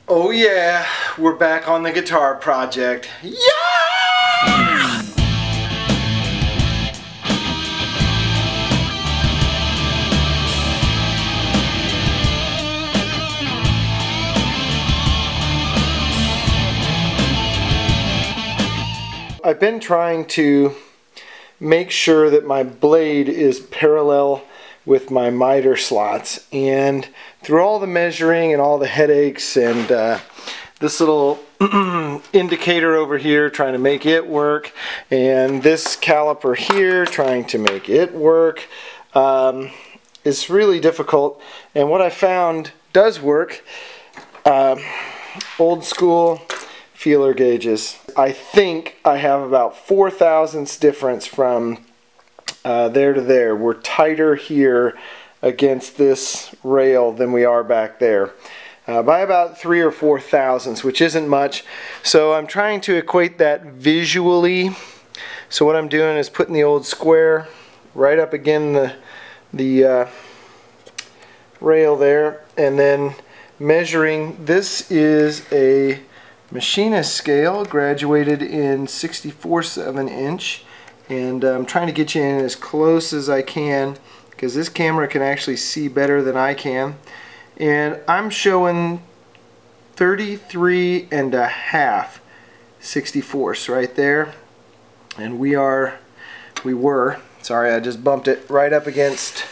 Oh yeah, we're back on the guitar project. Yeah! I've been trying to make sure that my blade is parallel with my miter slots, and through all the measuring and all the headaches and this little indicator over here trying to make it work, and this caliper here trying to make it work, it's really difficult. And what I found does work, old school feeler gauges. I think I have about 4 thousandths difference from there to there. We're tighter here against this rail than we are back there by about 3 or 4 thousandths, which isn't much. So I'm trying to equate that visually. So what I'm doing is putting the old square right up against the rail there, and then measuring. This is a machinist scale, graduated in 64ths of an inch. And I'm trying to get you in as close as I can because this camera can actually see better than I can. And I'm showing 33 and a half 64ths right there. And we were, sorry, I just bumped it right up against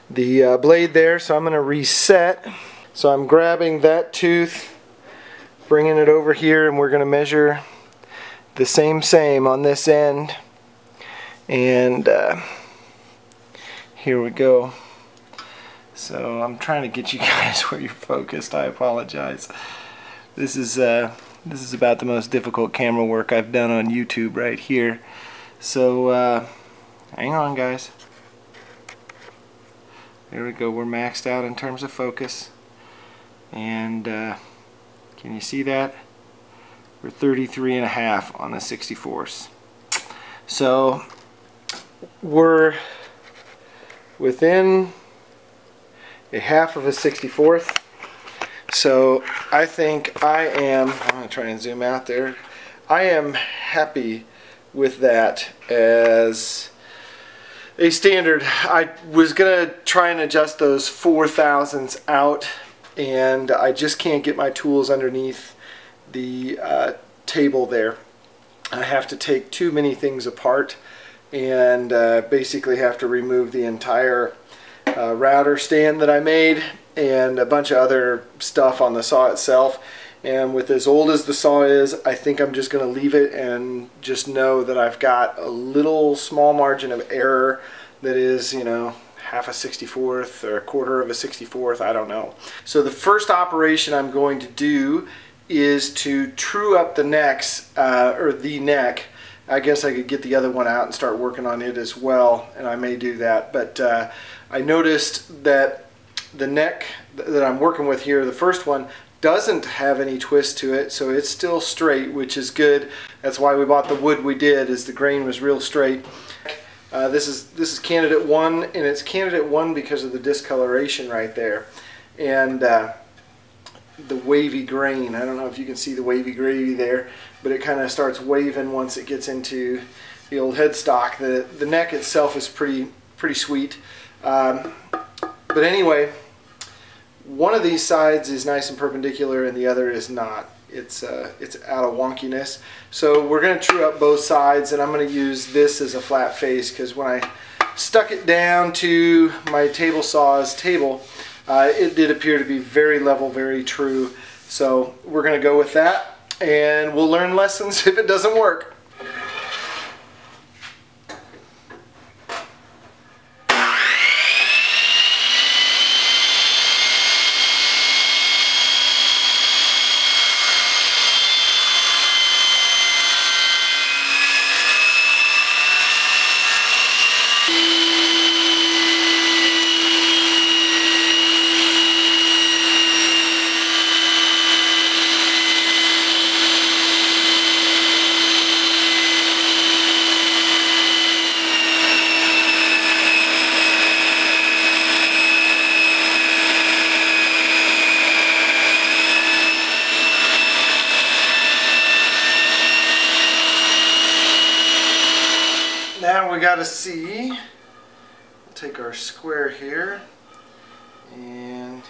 the blade there. So I'm going to reset. So I'm grabbing that tooth, bringing it over here, and we're going to measure the same on this end. And here we go. So I'm trying to get you guys where you're focused. I apologize. This is about the most difficult camera work I've done on YouTube right here. So hang on, guys. There we go. We're maxed out in terms of focus. And can you see that? We're 33 and a half on the 64ths. So we're within a half of a 64th. So I think I'm going to try and zoom out there. I am happy with that as a standard. I was going to try and adjust those 4 thousandths out, and I just can't get my tools underneath the table there. I have to take too many things apart and basically have to remove the entire router stand that I made and a bunch of other stuff on the saw itself. And with as old as the saw is, I think I'm just going to leave it and just know that I've got a little small margin of error that is, you know, half a 64th or a quarter of a 64th, I don't know. So the first operation I'm going to do is to true up the necks, or the neck. I guess I could get the other one out and start working on it as well, and I may do that. But I noticed that the neck that I'm working with here, the first one, doesn't have any twist to it, so it's still straight, which is good. That's why we bought the wood we did, is the grain was real straight. This is candidate 1, and it's candidate 1 because of the discoloration right there. And the wavy grain. I don't know if you can see the wavy gravy there, but it kind of starts waving once it gets into the old headstock. The neck itself is pretty sweet. But anyway, one of these sides is nice and perpendicular and the other is not. It's out of wonkiness. So we're going to true up both sides, and I'm going to use this as a flat face because when I stuck it down to my table saw's table, it did appear to be very level, very true. So we're going to go with that, and we'll learn lessons if it doesn't work. we got to see. We'll take our square here and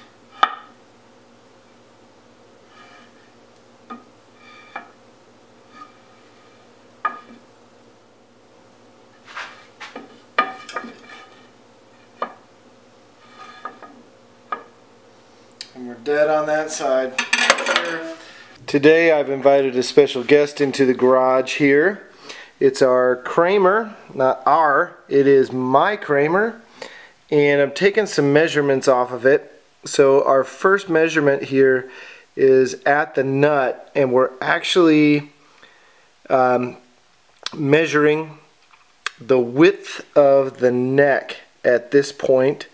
we're dead on that side. Today I've invited a special guest into the garage here. It's our Kramer, not our, it is my Kramer, and I'm taking some measurements off of it. So our first measurement here is at the nut, and we're actually measuring the width of the neck at this point,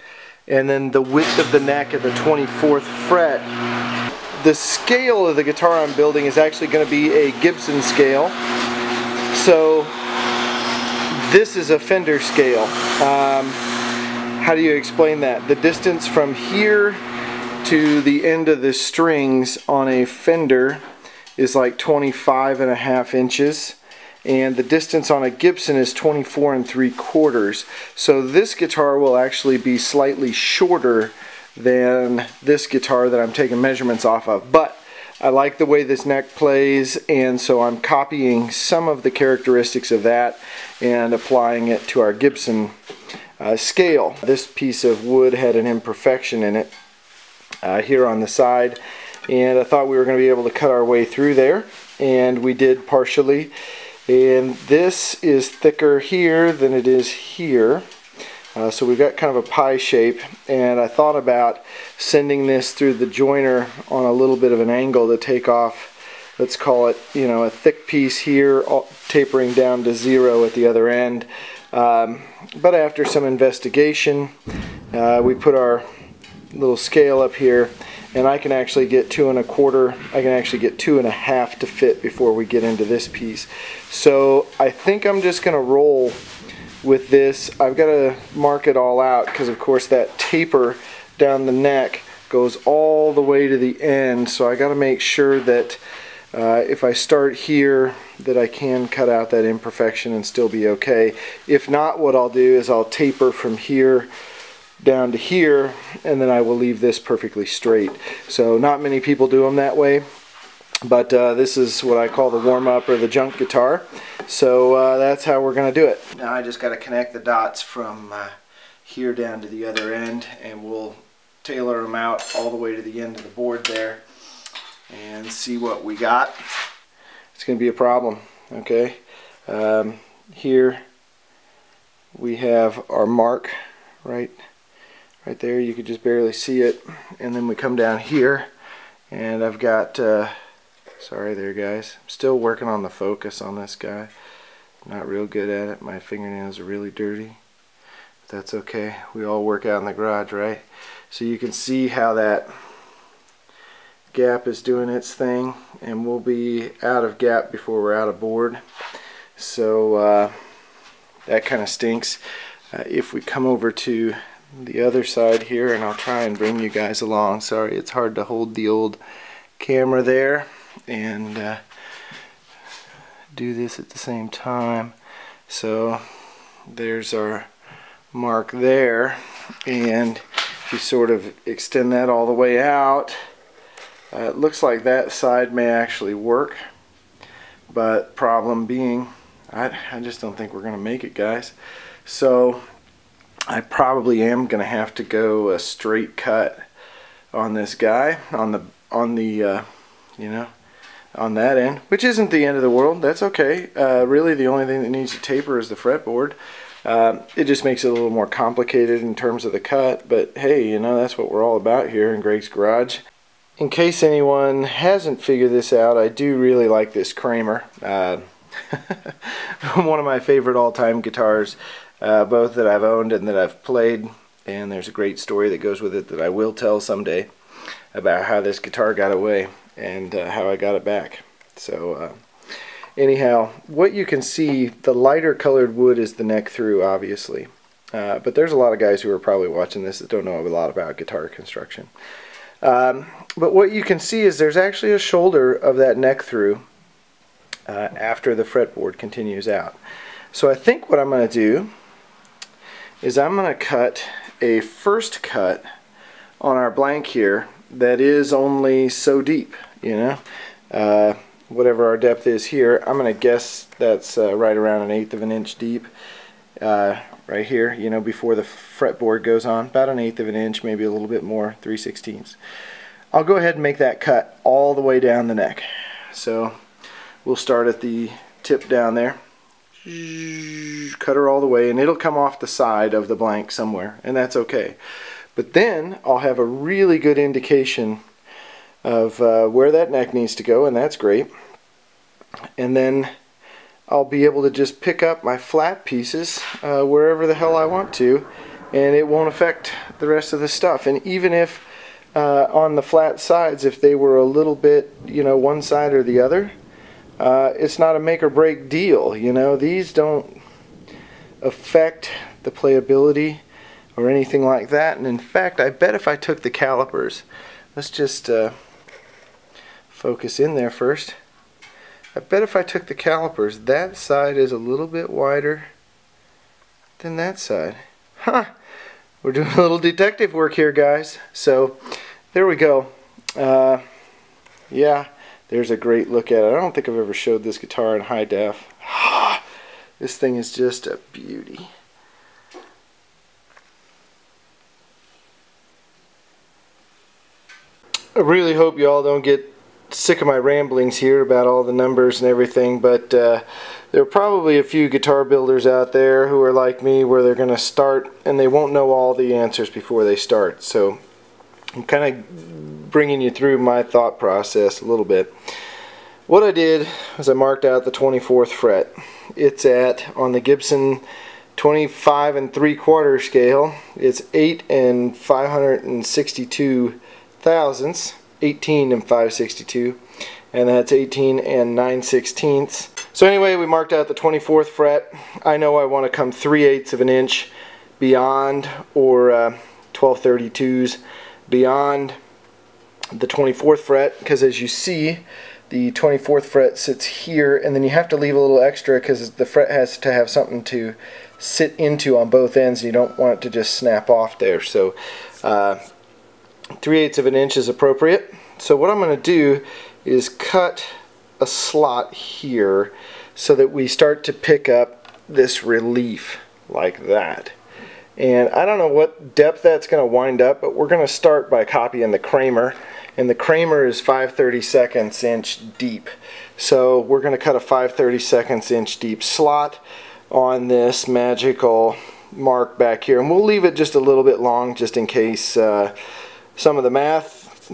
and then the width of the neck at the 24th fret. The scale of the guitar I'm building is actually going to be a Gibson scale. So this is a Fender scale. How do you explain that? The distance from here to the end of the strings on a Fender is like 25.5 inches, and the distance on a Gibson is 24 3/4. So this guitar will actually be slightly shorter than this guitar that I'm taking measurements off of. But I like the way this neck plays, and so I'm copying some of the characteristics of that and applying it to our Gibson scale. This piece of wood had an imperfection in it here on the side, and I thought we were going to be able to cut our way through there, and we did partially. And this is thicker here than it is here. So we've got kind of a pie shape, and I thought about sending this through the joiner on a little bit of an angle to take off, let's call it, you know, a thick piece here, tapering down to 0 at the other end. But after some investigation, we put our little scale up here, and I can actually get 2 1/4. I can actually get 2 1/2 to fit before we get into this piece. So I think I'm just going to roll with this. I've got to mark it all out because of course that taper down the neck goes all the way to the end, so I got to make sure that if I start here that I can cut out that imperfection and still be okay. If not, what I'll do is I'll taper from here down to here, and then I will leave this perfectly straight. So not many people do them that way, but this is what I call the warm-up or the junk guitar. So that's how we're going to do it. Now I just got to connect the dots from here down to the other end, and we'll tailor them out all the way to the end of the board there and see what we got. It's going to be a problem, okay? Here we have our mark right there. You could just barely see it, and then we come down here, and I've got sorry there guys, I'm still working on the focus on this guy. Not real good at it. My fingernails are really dirty, but that's okay. We all work out in the garage, right? So you can see how that gap is doing its thing, and we'll be out of gap before we're out of board. So that kind of stinks. If we come over to the other side here, and I'll try and bring you guys along. Sorry, it's hard to hold the old camera there and do this at the same time. So there's our mark there, and if you sort of extend that all the way out, it looks like that side may actually work, but problem being I just don't think we're gonna make it, guys. So I probably am gonna have to go a straight cut on this guy on the you know, on that end, which isn't the end of the world. That's okay. Really the only thing that needs to taper is the fretboard. It just makes it a little more complicated in terms of the cut, but hey, you know, that's what we're all about here in Greg's Garage. In case anyone hasn't figured this out, I do really like this Kramer. One of my favorite all-time guitars, both that I've owned and that I've played, and there's a great story that goes with it that I will tell someday about how this guitar got away and how I got it back. So anyhow, what you can see, the lighter colored wood is the neck through, obviously, but there's a lot of guys who are probably watching this that don't know a lot about guitar construction. But what you can see is there's actually a shoulder of that neck through after the fretboard continues out. So I think what I'm going to do is I'm going to cut a first cut on our blank here that is only so deep, you know. Whatever our depth is here, I'm going to guess that's right around 1/8 of an inch deep. Right here, you know, before the fretboard goes on, about 1/8 of an inch, maybe a little bit more, 3/16. I'll go ahead and make that cut all the way down the neck. So we'll start at the tip down there, cut her all the way, and it'll come off the side of the blank somewhere, and that's okay. But then I'll have a really good indication of where that neck needs to go, and that's great. And then I'll be able to just pick up my flat pieces wherever the hell I want to, and it won't affect the rest of the stuff. And even if on the flat sides, if they were a little bit, you know, one side or the other, it's not a make or break deal. You know, these don't affect the playability or anything like that. And in fact, I bet if I took the calipers, let's just focus in there first. I bet if I took the calipers, that side is a little bit wider than that side. Huh! We're doing a little detective work here, guys. So there we go. Yeah, there's a great look at it. I don't think I've ever showed this guitar in high def. This thing is just a beauty. I really hope you all don't get sick of my ramblings here about all the numbers and everything, but there are probably a few guitar builders out there who are like me, where they're going to start and they won't know all the answers before they start. So I'm kind of bringing you through my thought process a little bit. What I did was I marked out the 24th fret. It's at, on the Gibson 25 3/4 scale, it's 8 562 thousandths. 18 562, and that's 18 9/16. So anyway, we marked out the 24th fret. I know I want to come 3/8 of an inch beyond, or 12/32s beyond the 24th fret, because as you see, the 24th fret sits here, and then you have to leave a little extra because the fret has to have something to sit into on both ends. You don't want it to just snap off there. So 3/8 of an inch is appropriate. So what I'm going to do is cut a slot here so that we start to pick up this relief like that. And I don't know what depth that's going to wind up, but we're going to start by copying the Kramer, and the Kramer is 5/32 inch deep. So we're going to cut a 5/32 inch deep slot on this magical mark back here, and we'll leave it just a little bit long just in case some of the math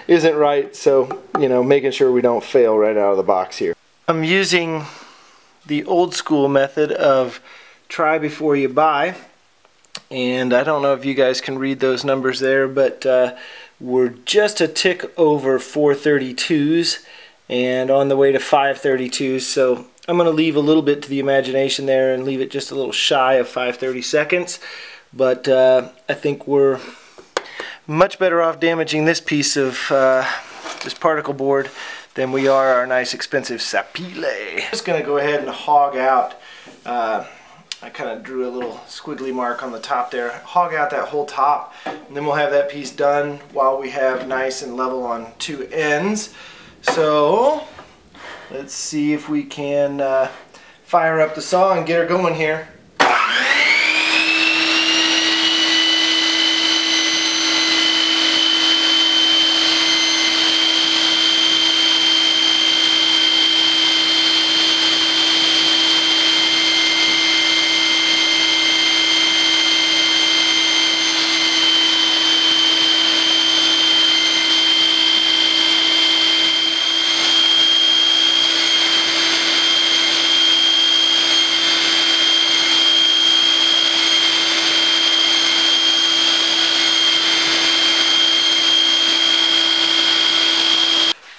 isn't right, so you know, making sure we don't fail right out of the box here. I'm using the old school method of try before you buy, and I don't know if you guys can read those numbers there, but we're just a tick over 432s and on the way to 532s, so I'm going to leave a little bit to the imagination there and leave it just a little shy of 5/32, but I think we're much better off damaging this piece of this particle board than we are our nice expensive Sapele. I'm just going to go ahead and hog out, I kind of drew a little squiggly mark on the top there, hog out that whole top, and then we'll have that piece done while we have nice and level on two ends. So let's see if we can fire up the saw and get her going here.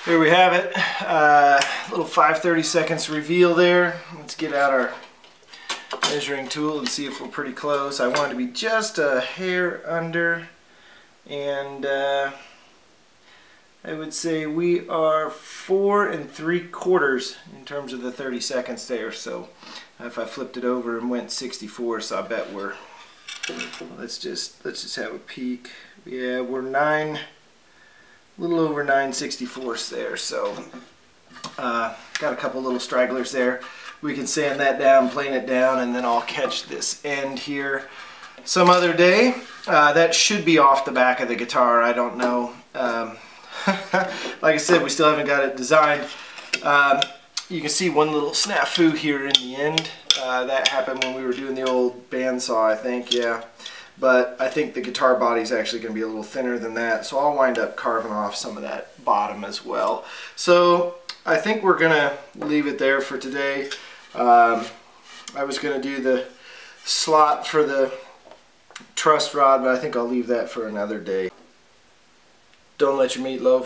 There we have it, little 5/32 reveal there. Let's get out our measuring tool and see if we're pretty close. I want it to be just a hair under, and I would say we are 4 3/4 in terms of the 30 seconds there. So if I flipped it over and went 64, so I bet we're, let's just have a peek. Yeah, we're a little over 9/64 there. So got a couple little stragglers there. We can sand that down, plane it down, and then I'll catch this end here some other day. That should be off the back of the guitar. I don't know. Like I said, we still haven't got it designed. You can see one little snafu here in the end. That happened when we were doing the old bandsaw, I think, yeah. But I think the guitar body is actually going to be a little thinner than that, so I'll wind up carving off some of that bottom as well. So I think we're going to leave it there for today. I was going to do the slot for the truss rod, but I think I'll leave that for another day. Don't let your meatloaf